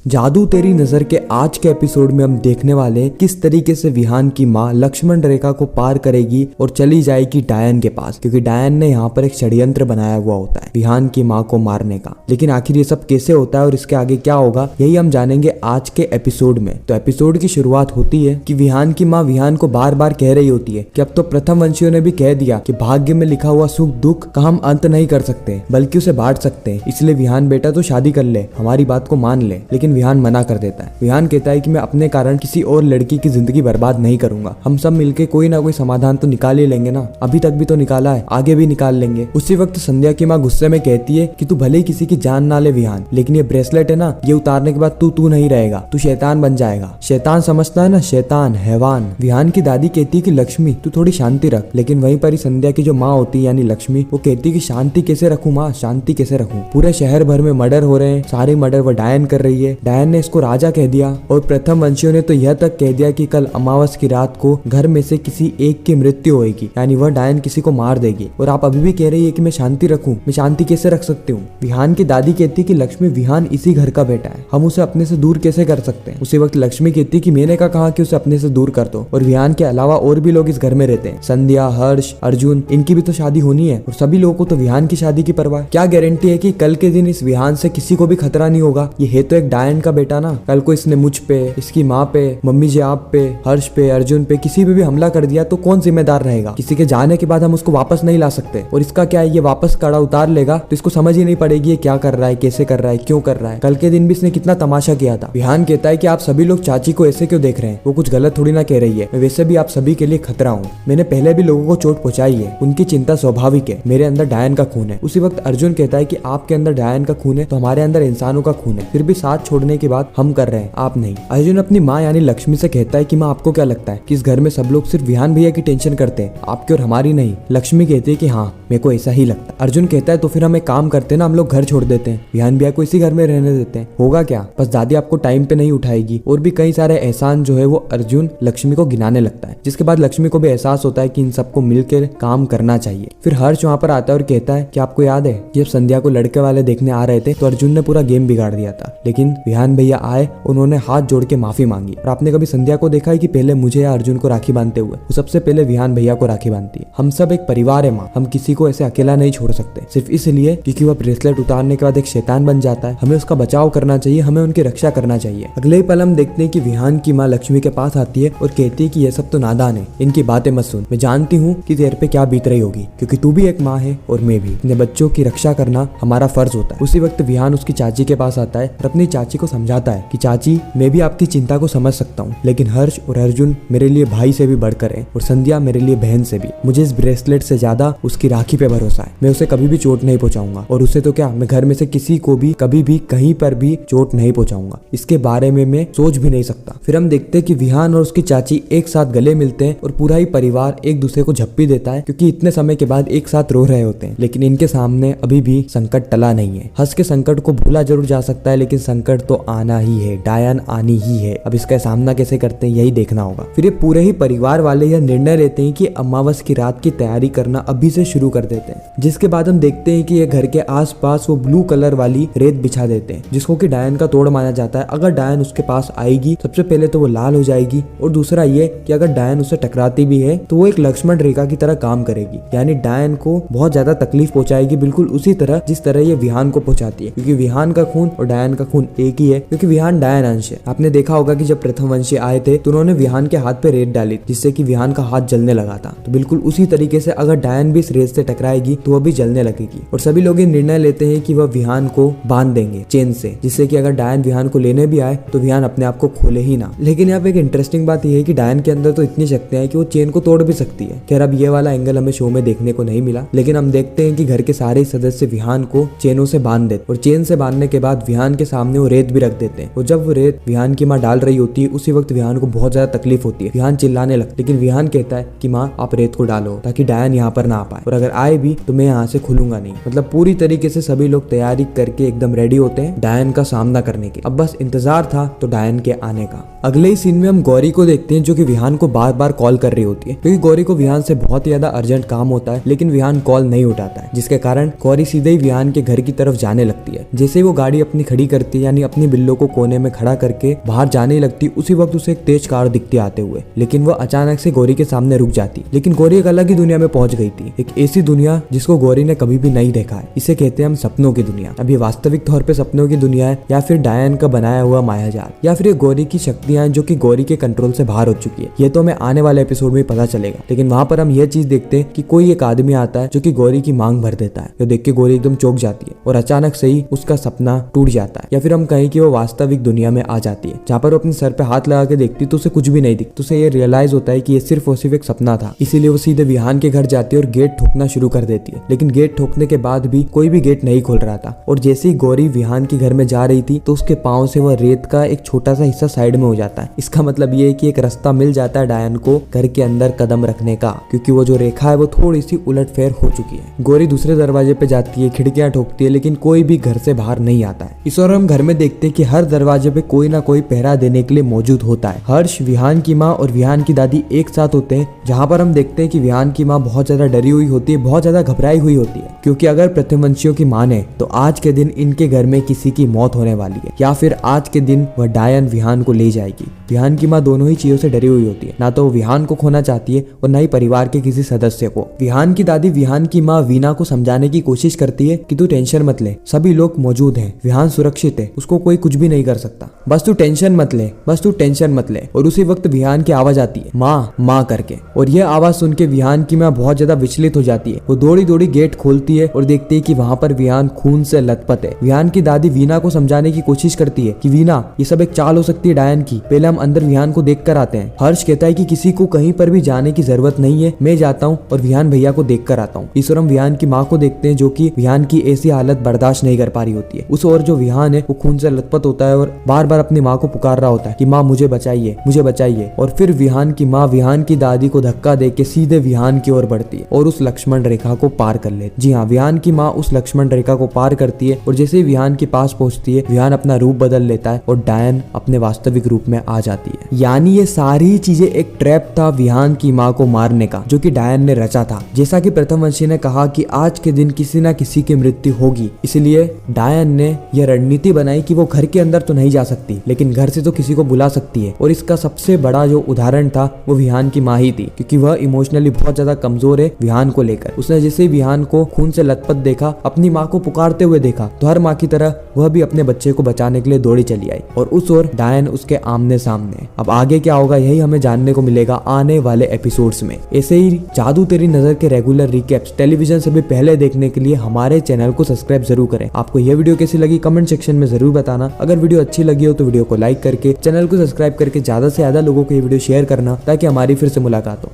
जादू तेरी नजर के आज के एपिसोड में हम देखने वाले हैं किस तरीके से विहान की माँ लक्ष्मण रेखा को पार करेगी और चली जाएगी डायन के पास, क्योंकि डायन ने यहाँ पर एक षड्यंत्र बनाया हुआ होता है विहान की माँ को मारने का। लेकिन आखिर ये सब कैसे होता है और इसके आगे क्या होगा, यही हम जानेंगे आज के एपिसोड में। तो एपिसोड की शुरुआत होती है कि विहान की माँ विहान को बार बार कह रही होती है कि अब तो प्रथम वंशियों ने भी कह दिया कि भाग्य में लिखा हुआ सुख दुख का हम अंत नहीं कर सकते बल्कि उसे बांट सकते हैं, इसलिए विहान बेटा तो शादी कर ले, हमारी बात को मान ले। लेकिन विहान मना कर देता है। विहान कहता है कि मैं अपने कारण किसी और लड़की की जिंदगी बर्बाद नहीं करूंगा, हम सब मिलके कोई ना कोई समाधान तो निकाल ही लेंगे ना, अभी तक भी तो निकाला है, आगे भी निकाल लेंगे। उसी वक्त संध्या की माँ गुस्से में कहती है कि तू भले ही किसी की जान ना ले विहान, लेकिन ये ब्रेसलेट है ना, ये उतारने के बाद तू नहीं रहेगा, तू शैतान बन जाएगा। शैतान समझता है ना, शैतान हैवान। विहान की दादी कहती है कि लक्ष्मी तू थोड़ी शांति रख, लेकिन वहीं पर ही संध्या की जो माँ होती है यानी लक्ष्मी, वो कहती है कि शांति कैसे रखूं माँ, शांति कैसे रखूं, पूरे शहर भर में मर्डर हो रहे हैं, सारे मर्डर वो डायन कर रही है, डायन ने इसको राजा कह दिया और प्रथम वंशियों ने तो यह तक कह दिया कि कल अमावस की रात को घर में से किसी एक की मृत्यु होगी, यानी वह डायन किसी को मार देगी, और आप अभी भी कह रही है कि मैं शांति रखूं, मैं शांति कैसे रख सकती हूँ। विहान की दादी कहती है कि लक्ष्मी विहान इसी घर का बेटा है, हम उसे अपने से दूर कैसे कर सकते हैं। उसी वक्त लक्ष्मी कहती है कि मैंने कहा कि उसे अपने से दूर कर दो, और विहान के अलावा और भी लोग इस घर में रहते हैं, संध्या, हर्ष, अर्जुन, इनकी भी तो शादी होनी है, और सभी लोगों को तो विहान की शादी की परवाह। क्या गारंटी है कि कल के दिन इस विहान से किसी को भी खतरा नहीं होगा, ये है तो एक डायन का बेटा ना, कल को इसने मुझ पे, इसकी माँ पे, मम्मी जी आप पे, हर्ष पे, अर्जुन पे, किसी पे भी हमला कर दिया तो कौन जिम्मेदार रहेगा। किसी के जाने के बाद हम उसको वापस नहीं ला सकते, और इसका क्या है, ये वापस कड़ा उतार लेगा तो इसको समझ ही नहीं पड़ेगी ये क्या कर रहा है, कैसे कर रहा है, क्यों कर रहा है। कल के दिन भी इसने कितना तमाशा किया था। विहान कहता है कि आप सभी लोग चाची को ऐसे क्यों देख रहे हैं, वो कुछ गलत थोड़ी ना कह रही है, वैसे भी आप सभी के लिए खतरा हूँ, मैंने पहले भी लोगों को चोट पहुंचाई है, उनकी चिंता स्वाभाविक है, मेरे अंदर डायन का खून है। उसी वक्त अर्जुन कहता है कि आपके अंदर डायन का खून है तो हमारे अंदर इंसानों का खून है, फिर भी साथ छोड़ने की बात हम कर रहे हैं, आप नहीं। अर्जुन अपनी माँ यानी लक्ष्मी से कहता है कि माँ आपको क्या लगता है कि इस घर में सब लोग सिर्फ विहान भैया की टेंशन करते हैं, आपकी और हमारी नहीं। लक्ष्मी कहती है कि हाँ मेरे को ऐसा ही लगता है। अर्जुन कहता है तो फिर हम एक काम करते हैं ना, हम लोग घर छोड़ देते हैं, विहान भैया को इसी घर में रहने देते हैं, होगा क्या, बस दादी आपको टाइम पे नहीं उठाएगी। और भी कई सारे एहसान जो है वो अर्जुन लक्ष्मी को गिनाने लगता है, जिसके बाद लक्ष्मी को भी एहसास होता है कि इन सबको मिलकर काम करना चाहिए। फिर हर्ष वहाँ पर आता है और कहता है कि आपको याद है जब संध्या को लड़के वाले देखने आ रहे थे तो अर्जुन ने पूरा गेम बिगाड़ दिया था, लेकिन विहान भैया आए, उन्होंने हाथ जोड़ के माफी मांगी। और आपने कभी संध्या को देखा है कि पहले मुझे या अर्जुन को राखी बांधते हुए, वो सबसे पहले विहान भैया को राखी बांधती है। हम सब एक परिवार है माँ, हम किसी को ऐसे अकेला नहीं छोड़ सकते, सिर्फ इसलिए क्योंकि वह ब्रेसलेट उतारने के बाद एक शैतान बन जाता है, हमें उसका बचाव करना चाहिए, हमें उनकी रक्षा करना चाहिए। अगले ही पल हम देखते हैं कि विहान की माँ लक्ष्मी के पास आती है और कहती है कि ये सब तो नादान है, इनकी बातें मत सुन, मैं जानती हूँ कि तेरे पे क्या बीत रही होगी, क्योंकि तू भी एक माँ है और मैं भी, अपने बच्चों की रक्षा करना हमारा फर्ज होता है। उसी वक्त विहान उसकी चाची के पास आता है और अपनी चाची को समझाता है कि चाची मैं भी आपकी चिंता को समझ सकता हूँ, लेकिन हर्ष और अर्जुन मेरे लिए भाई से भी बढ़कर है, और संध्या मेरे लिए बहन से भी। मुझे इस ब्रेसलेट से ज्यादा उसकी राखी पे भरोसा है, मैं उसे कभी भी चोट नहीं पहुंचाऊंगा, और उसे तो क्या, मैं घर में से किसी को भी कभी भी कहीं पर भी चोट नहीं पहुंचाऊंगा, इसके बारे में मैं सोच भी नहीं सकता। फिर हम देखते हैं कि विहान और उसकी चाची एक साथ गले मिलते हैं और पूरा ही परिवार एक दूसरे को झप्पी देता है, क्योंकि इतने समय के बाद एक साथ रो रहे होते हैं, लेकिन इनके सामने अभी भी संकट टला नहीं है। हंस के संकट को भूला जरूर जा सकता है, लेकिन संकट तो आना ही है, डायन आनी ही है। अब इसका सामना कैसे करते हैं यही देखना होगा। फिर ये पूरे ही परिवार वाले यह निर्णय लेते हैं कि अमावस की रात की तैयारी करना अभी से शुरू कर देते हैं, जिसके बाद हम देखते हैं कि ये घर के आसपास वो ब्लू कलर वाली रेत बिछा देते हैं, जिसको कि डायन का तोड़ माना जाता है। अगर डायन उसके पास आएगी सबसे पहले तो वो लाल हो जाएगी, और दूसरा ये कि अगर डायन उससे टकराती भी है तो वो एक लक्ष्मण रेखा की तरह काम करेगी, यानी डायन को बहुत ज्यादा तकलीफ पहुंचाएगी, बिल्कुल उसी तरह जिस तरह ये विहान को पहुंचाती है, क्योंकि विहान का खून और डायन का खून एक ही है, क्योंकि विहान डायन अंश है। आपने देखा होगा कि जब प्रथम वंशी आए थे तो उन्होंने विहान के हाथ पे रेत डाली, जिससे कि विहान का हाथ जलने लगा था, तो बिल्कुल उसी तरीके से अगर डायन भी इस रेत से टकराएगी तो वह भी जलने लगेगी। और सभी लोग ये निर्णय लेते हैं कि वह विहान को बांध देंगे चेन से, जिससे कि अगर डायन विहान को लेने भी आए तो विहान अपने आप को खोले ही ना। लेकिन यहाँ पे एक इंटरेस्टिंग बात यह है कि डायन के अंदर तो इतनी शक्तियां हैं कि वो चेन को तोड़ भी सकती है। खैर अब ये वाला एंगल हमें शो में देखने को नहीं मिला, लेकिन हम देखते हैं कि घर के सारे सदस्य विहान को चेनों से बांध देते, और चेन से बांधने के बाद विहान के सामने वो रेत भी रख देते हैं। और जब वो रेत विहान की माँ डाल रही होती है उसी वक्त विहान को बहुत ज्यादा तकलीफ होती है, विहान चिल्लाने लगता है, लेकिन विहान कहता है कि माँ आप रेत को डालो ताकि डायन यहाँ पर ना आ पाए, और अगर आए भी तो मैं यहाँ से खुलूंगा नहीं। मतलब पूरी तरीके से सभी लोग तैयारी करके एकदम रेडी होते हैं डायन का सामना करने के। अब बस इंतजार था तो डायन के आने का। अगले ही सीन में हम गौरी को देखते हैं जो कि विहान को बार बार कॉल कर रही होती है, क्योंकि गौरी को विहान से बहुत ही ज्यादा अर्जेंट काम होता है, लेकिन विहान कॉल नहीं उठाता है, जिसके कारण गौरी सीधे ही विहान के घर की तरफ जाने लगती है। जैसे ही वो गाड़ी अपनी खड़ी करती है यानी अपनी बिल्लो को कोने में खड़ा करके बाहर जाने लगती, उसी वक्त उसे एक तेज कार दिखती आते हुए, लेकिन वो अचानक से गौरी के सामने रुक जाती। लेकिन गौरी एक अलग ही दुनिया में पहुंच गई थी, एक ऐसी दुनिया जिसको गौरी ने कभी भी नहीं देखा है। इसे कहते हैं हम सपनों की दुनिया। अब ये वास्तविक तौर पे सपनों की दुनिया है या फिर डायन का बनाया हुआ मायाजाल, या फिर ये गौरी की शक्तियां हैं जो कि गौरी के कंट्रोल से बाहर हो चुकी है। ये तो हमें आने वाले एपिसोड में पता चलेगा। लेकिन वहां पर हम ये चीज देखते हैं कि कोई एक आदमी आता है जो कि गौरी की मांग भर देता है। जो देख के गौरी एकदम चौंक जाती है और अचानक से ही उसका सपना टूट जाता है, या फिर हम कहें कि वो वास्तविक दुनिया में आ जाती है, जहाँ पर वो अपने सर पे हाथ लगा के देखती तो उसे कुछ भी नहीं दिखता। तो उसे ये रियलाइज होता है कि ये सिर्फ और सिर्फ एक सपना था। इसीलिए वो सीधे विहान के घर जाती है और गेट ठोकना शुरू कर देती है। लेकिन गेट ठोकने के बाद भी कोई भी गेट नहीं खोल रहा था, और जैसे ही गौरी विहान के घर में जा रही थी तो उसके पाँव से वह रेत का एक छोटा सा हिस्सा साइड में हो जाता है। इसका मतलब ये है कि एक रास्ता मिल जाता है डायन को घर के अंदर कदम रखने का, क्योंकि वो जो रेखा है वो थोड़ी सी उलटफेर हो चुकी है। गौरी दूसरे दरवाजे पे जाती है, खिड़कियां ठोकती है, लेकिन कोई भी घर से बाहर नहीं आता है। इस और हम घर में देखते हैं कि हर दरवाजे पे कोई ना कोई पहरा देने के लिए मौजूद होता है। हर्ष, विहान की माँ और विहान की दादी एक साथ होते हैं, जहाँ पर हम देखते हैं कि विहान की माँ बहुत ज्यादा डरी हुई होती है, बहुत ज्यादा घबराई हुई होती है, क्योंकि अगर प्रथमवंशियों की माने तो आज के दिन इनके घर में किसी की मौत होने वाली है, या फिर आज के दिन वह डायन विहान को ले जाएगी। विहान की माँ दोनों ही चीजों से डरी हुई होती है, ना तो वो विहान को खोना चाहती है और ना ही परिवार के किसी सदस्य को। विहान की दादी विहान की माँ वीना को समझाने की कोशिश करती है कि तू टेंशन मत ले, सभी लोग मौजूद हैं, विहान सुरक्षित है, उसको कोई कुछ भी नहीं कर सकता, बस तू टेंशन मत ले, बस तू टेंशन मत ले। और उसी वक्त विहान की आवाज आती है, माँ माँ करके, और यह आवाज सुन के विहान की माँ बहुत ज्यादा विचलित हो जाती है। वो दौड़ी दौड़ी गेट खोलती है और देखती है कि वहाँ पर विहान खून से लथपथ है। विहान की दादी वीना को समझाने की कोशिश करती है कि वीना, ये सब एक चाल हो सकती है डायन की, पहले हम अंदर विहान को देख कर आते हैं। हर्ष कहता है कि किसी को कहीं पर भी जाने की जरूरत नहीं है, मैं जाता हूँ और विहान भैया को देख कर आता हूँ। इस और हम विहान की माँ को देखते हैं जो कि विहान की ऐसी हालत बर्दाश्त नहीं कर पा रही होती है। उस और जो विहान है वो खून से लथपथ होता है और बार बार अपनी माँ को पुकार रहा होता है कि माँ मुझे बचाइए, मुझे बचाइए। और फिर विहान की माँ विहान की दादी को धक्का दे के सीधे विहान की ओर बढ़ती है और उस लक्ष्मण रेखा को पार कर लेती। जी हाँ, विहान की माँ उस लक्ष्मण रेखा को पार करती है और जैसे ही विहान के पास पहुंचती है, विहान अपना रूप बदल लेता है और डायन अपने वास्तविक रूप में आ जाती है। यानी ये सारी चीजें एक ट्रैप था विहान की माँ को मारने का, जो कि डायन ने रचा था। जैसा कि प्रथमवंशी ने कहा कि आज के दिन किसी न किसी की मृत्यु होगी, इसलिए डायन ने यह रणनीति बनाई कि वो घर के अंदर तो नहीं जा सकती, लेकिन घर से तो किसी को बुला सकती है। और इसका सबसे बड़ा जो उदाहरण था वो विहान की माँ ही थी, क्योंकि वह इमोशनली बहुत ज्यादा कमजोर है विहान को लेकर। उसने जैसे ही विहान को खून से लथपथ देखा, अपनी माँ को पुकारते हुए देखा, तो हर माँ की तरह वह भी अपने बच्चे को बचाने के लिए दौड़ी चली आई, और उस ओर डायन उसके आमने सामने। अब आगे क्या होगा यही हमें जानने को मिलेगा आने वाले एपिसोड्स में। ऐसे ही जादू तेरी नजर के रेगुलर रिकैप्स टेलीविजन से भी पहले देखने के लिए हमारे चैनल को सब्सक्राइब जरूर करें। आपको यह वीडियो कैसी लगी कमेंट सेक्शन में जरूर बताना। अगर वीडियो अच्छी लगी हो तो वीडियो को लाइक करके, चैनल को सब्सक्राइब करके ज्यादा से ज्यादा लोगों को ये वीडियो शेयर करना, ताकि हमारी फिर से मुलाकात हो।